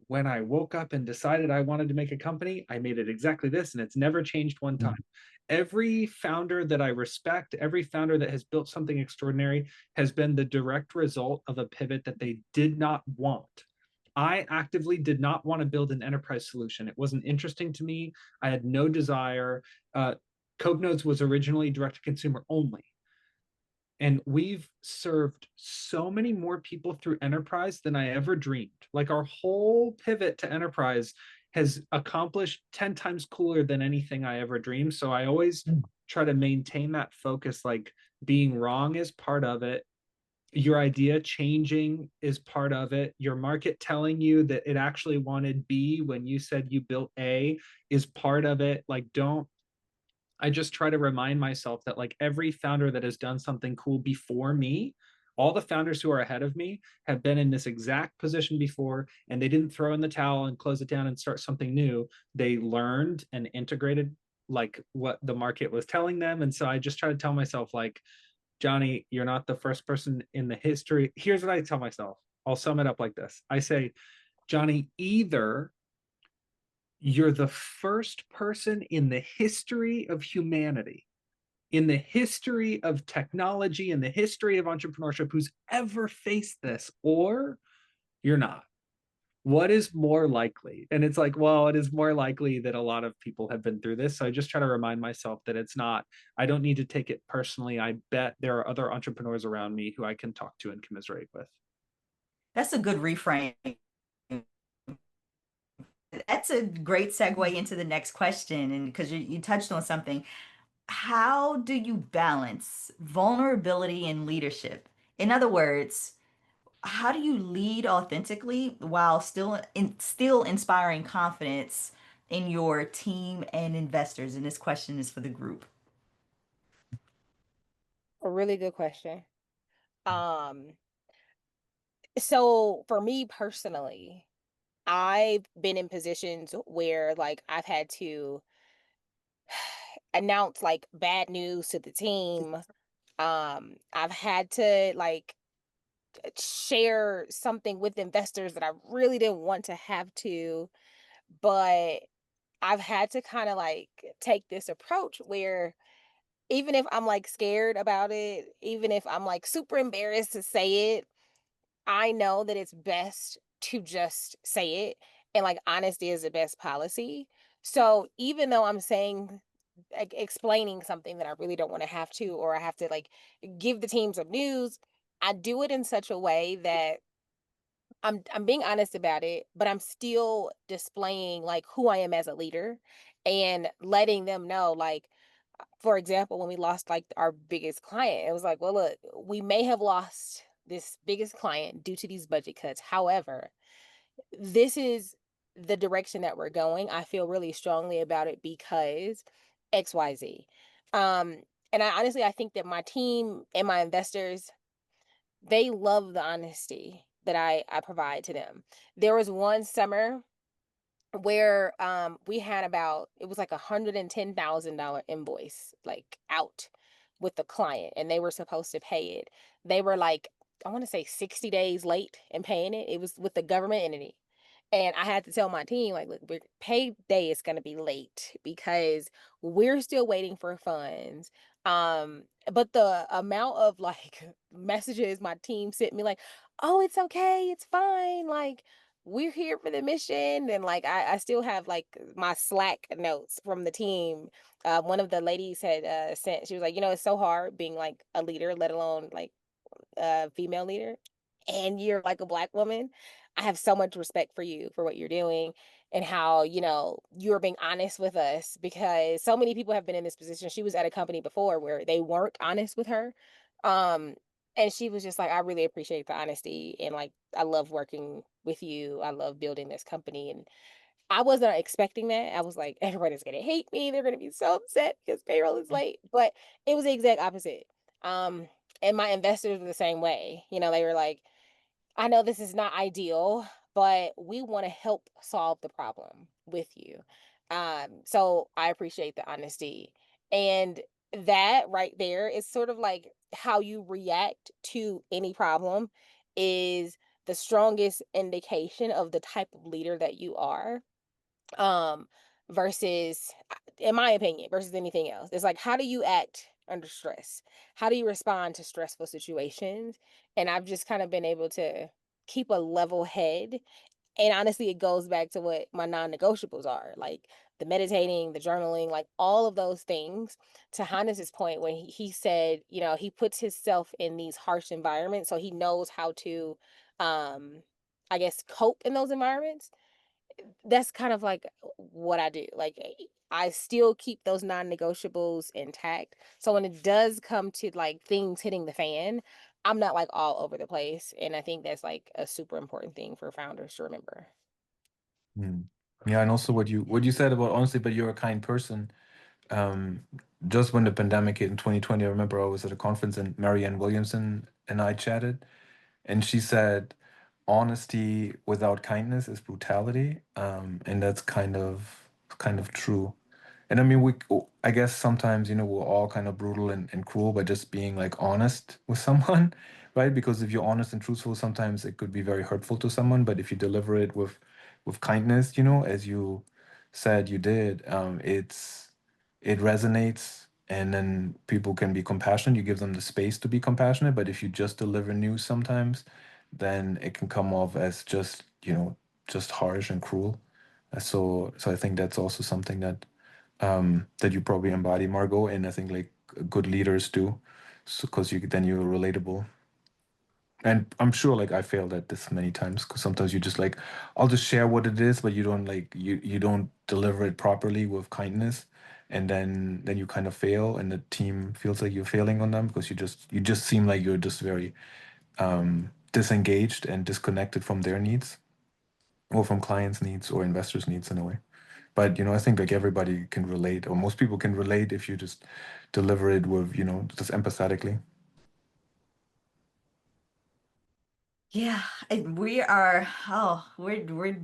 when I woke up and decided I wanted to make a company, I made it exactly this, and it's never changed one time. Every founder that I respect, every founder that has built something extraordinary, has been the direct result of a pivot that they did not want. I actively did not want to build an enterprise solution. It wasn't interesting to me. I had no desire. CodeNodes was originally direct to consumer only. And we've served so many more people through enterprise than I ever dreamed. Like, our whole pivot to enterprise has accomplished 10 times cooler than anything I ever dreamed. So I always try to maintain that focus. Like, being wrong is part of it. Your idea changing is part of it. Your market telling you that it actually wanted B when you said you built A is part of it. Like, I just try to remind myself that, like, every founder that has done something cool before me, all the founders who are ahead of me have been in this exact position before, and they didn't throw in the towel and close it down and start something new. They learned and integrated like what the market was telling them. And so I just try to tell myself, like, Johnny, you're not the first person in the history. Here's what I tell myself. I'll sum it up like this. I say, Johnny, either you're the first person in the history of humanity, in the history of technology, in the history of entrepreneurship who's ever faced this, or you're not. What is more likely? And it's like, well, it is more likely that a lot of people have been through this. So I just try to remind myself that it's not, I don't need to take it personally. I bet there are other entrepreneurs around me who I can talk to and commiserate with. That's a good reframe. That's a great segue into the next question. And because you touched on something, how do you balance vulnerability and leadership? In other words, how do you lead authentically while still inspiring confidence in your team and investors? And this question is for the group. A really good question. Um, so for me personally, I've been in positions where like I've had to announce like bad news to the team. I've had to like share something with investors that I really didn't want to have to, but I've had to kind of like take this approach where even if I'm like scared about it, even if I'm like super embarrassed to say it, I know that it's best to just say it. And like honesty is the best policy. So even though I'm saying, like, explaining something that I really don't want to have to, or I have to like give the team some news, I do it in such a way that I'm being honest about it, but I'm still displaying like who I am as a leader and letting them know, like, for example, when we lost like our biggest client, it was like, well, look, we may have lost this biggest client due to these budget cuts. However, this is the direction that we're going. I feel really strongly about it because XYZ. Um, and I think that my team and my investors, they love the honesty that I provide to them. There was one summer where we had about, it was like $110,000 invoice like out with the client, and they were supposed to pay it. They were like, I want to say 60 days late in paying it. It was with the government entity. And I had to tell my team, like, look, payday is going to be late because we're still waiting for funds. But the amount of like messages my team sent me, like, oh, it's okay, it's fine. Like, we're here for the mission. And like, I still have like my Slack notes from the team. One of the ladies had sent, she was like, it's so hard being like a leader, let alone like a female leader, and you're like a Black woman. I have so much respect for you for what you're doing and how, you're being honest with us, because so many people have been in this position. She was at a company before where they weren't honest with her. Um, and she was just like, I really appreciate the honesty, and like, I love working with you. I love building this company. And I wasn't expecting that. I was like, everybody's gonna hate me. They're gonna be so upset because payroll is late. But it was the exact opposite. Um, and my investors were the same way. They were like, I know this is not ideal, but we want to help solve the problem with you. So I appreciate the honesty. And that right there is sort of like how you react to any problem is the strongest indication of the type of leader that you are. Um, versus, in my opinion, versus anything else. It's like, how do you act under stress? How do you respond to stressful situations? And I've just kind of been able to keep a level head. And honestly, it goes back to what my non-negotiables are, like the meditating, the journaling, like all of those things. To Hannes's point, when he said, he puts himself in these harsh environments, so he knows how to, I guess, cope in those environments. That's kind of like what I do. Like, I still keep those non-negotiables intact. So when it does come to like things hitting the fan, I'm not like all over the place. And I think that's like a super important thing for founders to remember. Mm. Yeah, and also what you said about honestly, but you're a kind person. Um, just when the pandemic hit in 2020, I remember I was at a conference and Marianne Williamson and I chatted, and she said, "Honesty without kindness is brutality," and that's kind of true. And I mean, I guess sometimes, we're all kind of brutal and cruel, but just being like honest with someone, right? Because if you're honest and truthful, sometimes it could be very hurtful to someone. But if you deliver it with kindness, as you said you did, it resonates, and then people can be compassionate. You give them the space to be compassionate. But if you just deliver news sometimes, then it can come off as just harsh and cruel. So I think that's also something that you probably embody, Margot, and I think like good leaders do, so because you're relatable. And I'm sure like I failed at this many times because sometimes you just like I'll just share what it is, but you don't like you don't deliver it properly with kindness, and then you kind of fail, and the team feels like you're failing on them because you just seem like you're just very disengaged and disconnected from their needs or from clients' needs or investors' needs in a way. But I think like everybody can relate, or most people can relate if you just deliver it with, just empathetically. Yeah, we're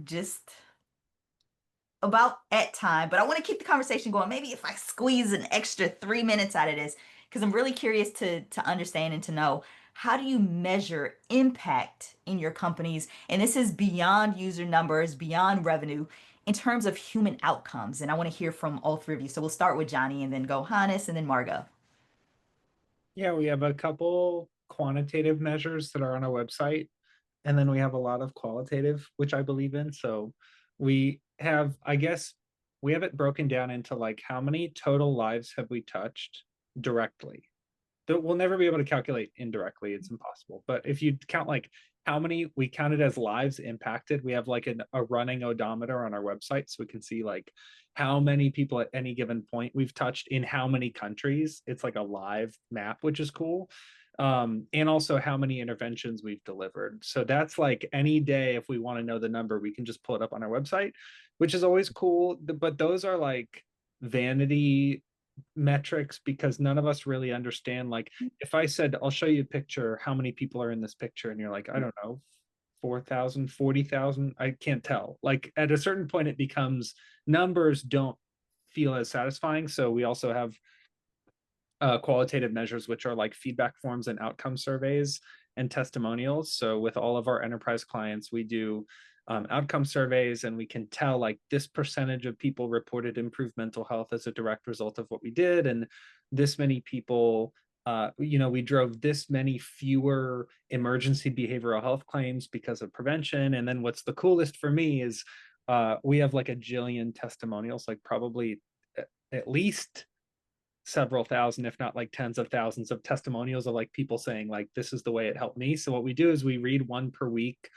just about at time, but I want to keep the conversation going. Maybe if I squeeze an extra 3 minutes out of this, because I'm really curious to understand and to know, how do you measure impact in your companies? And this is beyond user numbers, beyond revenue, in terms of human outcomes. And I want to hear from all three of you. So we'll start with Johnny and then go Hannes and then Margo. Yeah, we have a couple quantitative measures that are on our website, and then we have a lot of qualitative, which I believe in. So we have, I guess, we have it broken down into like how many total lives have we touched directly. We'll never be able to calculate indirectly, it's impossible. But if you count like how many we counted as lives impacted, we have like a running odometer on our website, so we can see like how many people at any given point we've touched in how many countries. It's like a live map, which is cool. And also how many interventions we've delivered. So that's like any day, if we want to know the number, we can just pull it up on our website, which is always cool. But those are like vanity metrics because none of us really understand. Like if I said, I'll show you a picture, how many people are in this picture? And you're like, I don't know, 4,000, 40,000. I can't tell. Like at a certain point, it becomes numbers don't feel as satisfying. So we also have qualitative measures, which are like feedback forms and outcome surveys and testimonials. So with all of our enterprise clients, we do outcome surveys, and we can tell like this percentage of people reported improved mental health as a direct result of what we did, and this many people we drove this many fewer emergency behavioral health claims because of prevention. And then what's the coolest for me is we have like a jillion testimonials, like probably at least several thousand, if not like tens of thousands of testimonials of like people saying like, this is the way it helped me. So what we do is we read one per week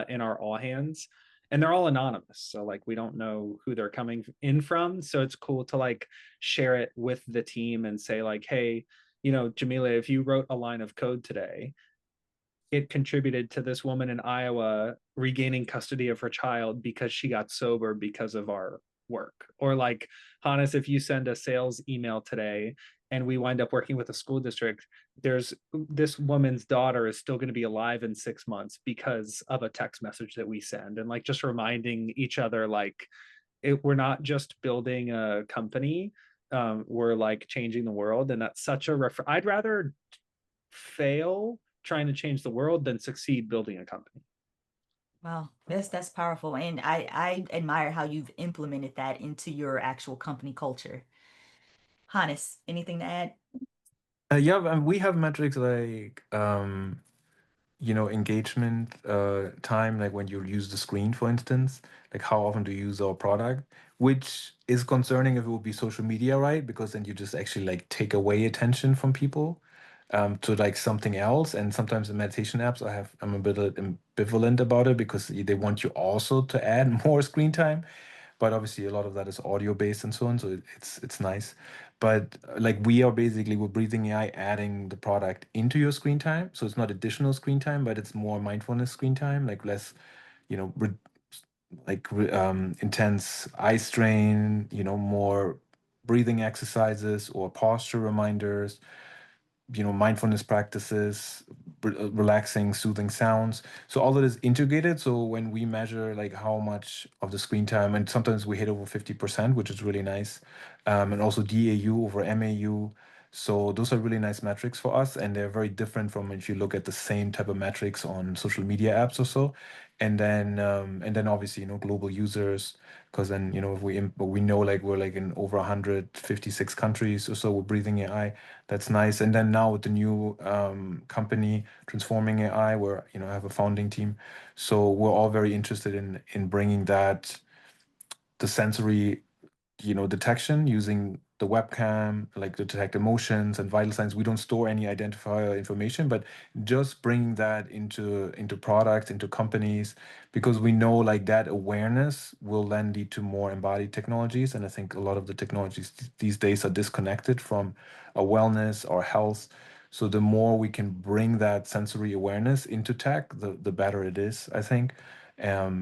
in our all hands, and they're all anonymous. So like, we don't know who they're coming in from. So it's cool to like share it with the team and say like, hey, Jamilah, if you wrote a line of code today, it contributed to this woman in Iowa regaining custody of her child because she got sober because of our work. Or like, Hannes, if you send a sales email today and we wind up working with a school district, there's this woman's daughter is still going to be alive in 6 months because of a text message that we send. And like, just reminding each other, like, we're not just building a company, we're like changing the world. And that's such a I'd rather fail trying to change the world than succeed building a company. Wow, that's powerful. And I admire how you've implemented that into your actual company culture. Hannes, anything to add? Yeah, and we have metrics like engagement time, like when you use the screen, for instance, like how often do you use our product, which is concerning if it would be social media, right? Because then you just actually like take away attention from people to like something else. And sometimes in meditation apps, I'm a bit ambivalent about it because they want you also to add more screen time, but obviously a lot of that is audio based and so on, so it's nice. But like we're breathing AI adding the product into your screen time, so it's not additional screen time, but it's more mindfulness screen time, like less you know re- intense eye strain, more breathing exercises or posture reminders, mindfulness practices, relaxing, soothing sounds. So all of it is integrated. So when we measure like how much of the screen time, and sometimes we hit over 50%, which is really nice, and also DAU over MAU. So those are really nice metrics for us, and they're very different from if you look at the same type of metrics on social media apps or so. And then obviously global users, because then if we know like we're like in over 156 countries or so with breathing AI. That's nice. And then now with the new company Transforming AI, where I have a founding team, so we're all very interested in bringing that the sensory detection using the webcam, like to detect emotions and vital signs. We don't store any identifier information, but just bringing that into products, into companies, because we know like that awareness will then lead to more embodied technologies. And I think a lot of the technologies these days are disconnected from our wellness or health. So the more we can bring that sensory awareness into tech, the better it is, I think.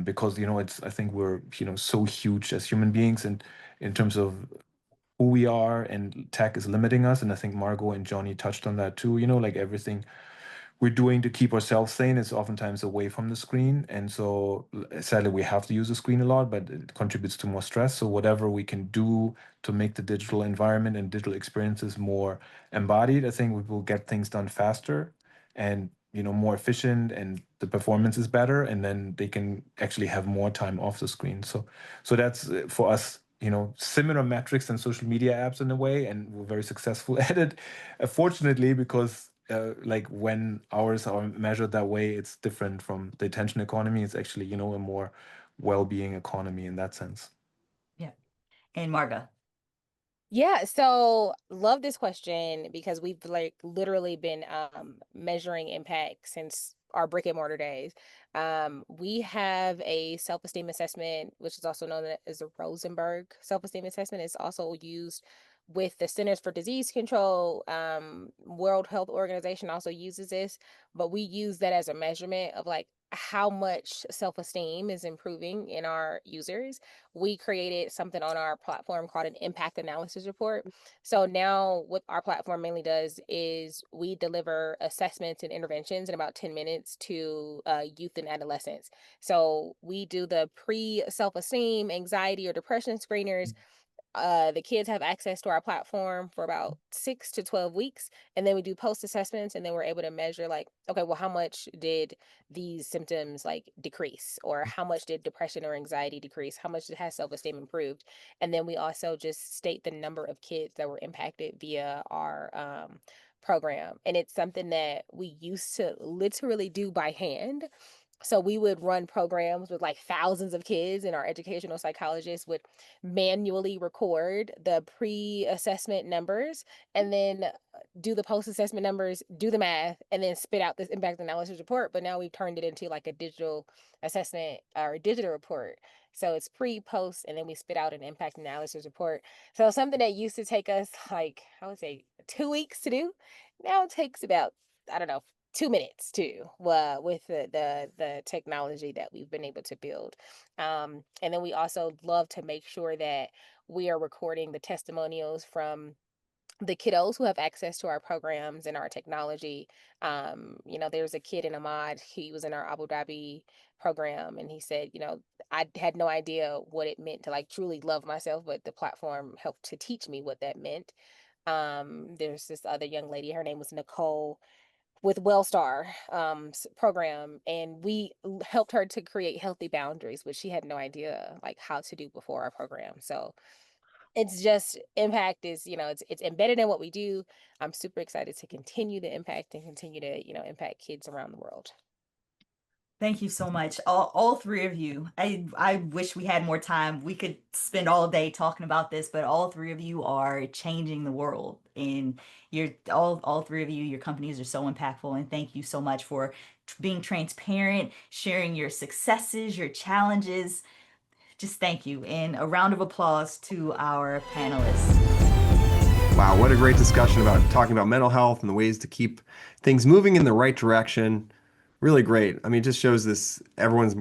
Because I think we're so huge as human beings, and in terms of who we are, and tech is limiting us. And I think Margo and Johnny touched on that too. Like everything we're doing to keep ourselves sane is oftentimes away from the screen. And so sadly, we have to use the screen a lot, but it contributes to more stress. So whatever we can do to make the digital environment and digital experiences more embodied, I think we will get things done faster and more efficient, and the performance is better, and then they can actually have more time off the screen. So that's for us, similar metrics than social media apps in a way, and we're very successful at it. Fortunately, because like when hours are measured that way, it's different from the attention economy. It's actually, a more well-being economy in that sense. Yeah. And Marga. Yeah, so love this question because we've like literally been measuring impact since our brick and mortar days. We have a self-esteem assessment, which is also known as a Rosenberg self-esteem assessment. It's also used with the Centers for Disease Control. World Health Organization also uses this, but we use that as a measurement of like how much self-esteem is improving in our users. We created something on our platform called an impact analysis report. So now what our platform mainly does is we deliver assessments and interventions in about 10 minutes to youth and adolescents. So we do the pre-self-esteem, anxiety or depression screeners. The kids have access to our platform for about 6 to 12 weeks. And then we do post assessments, and then we're able to measure like, okay, well, how much did these symptoms like decrease, or how much did depression or anxiety decrease? How much has self-esteem improved? And then we also just state the number of kids that were impacted via our program. And it's something that we used to literally do by hand. So we would run programs with like thousands of kids, and our educational psychologists would manually record the pre-assessment numbers and then do the post-assessment numbers, do the math, and then spit out this impact analysis report. But now we've turned it into like a digital assessment or a digital report. So it's pre, post, and then we spit out an impact analysis report. So something that used to take us like, I would say 2 weeks to do, now it takes about, I don't know, 2 minutes too, with the technology that we've been able to build. And then we also love to make sure that we are recording the testimonials from the kiddos who have access to our programs and our technology. There's a kid in Ahmad, he was in our Abu Dhabi program, and he said, I had no idea what it meant to like truly love myself, but the platform helped to teach me what that meant. There's this other young lady, her name was Nicole, with Wellstar program, and we helped her to create healthy boundaries, which she had no idea like how to do before our program. So it's just impact is, it's embedded in what we do. I'm super excited to continue the impact and continue to, impact kids around the world. Thank you so much, all three of you. I wish we had more time. We could spend all day talking about this, but all three of you are changing the world, and you're all three of you. Your companies are so impactful, and thank you so much for being transparent, sharing your successes, your challenges. Just thank you, and a round of applause to our panelists. Wow, what a great discussion about talking about mental health and the ways to keep things moving in the right direction. Really great. I mean, it just shows this, everyone's,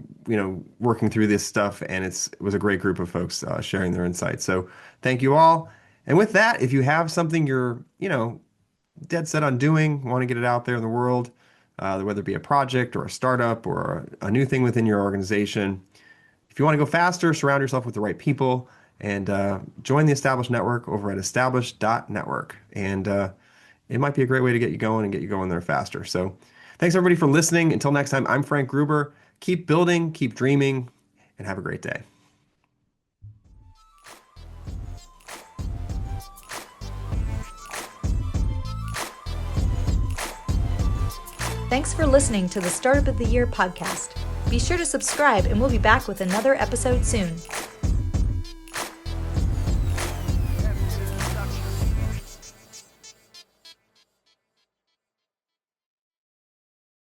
working through this stuff, and it was a great group of folks sharing their insights. So thank you all. And with that, if you have something you're, dead set on doing, want to get it out there in the world, whether it be a project or a startup or a new thing within your organization, if you want to go faster, surround yourself with the right people, and join the Established Network over at established.network. And it might be a great way to get you going and get you going there faster. So thanks everybody for listening. Until next time, I'm Frank Gruber. Keep building, keep dreaming, and have a great day. Thanks for listening to the Startup of the Year podcast. Be sure to subscribe, and we'll be back with another episode soon.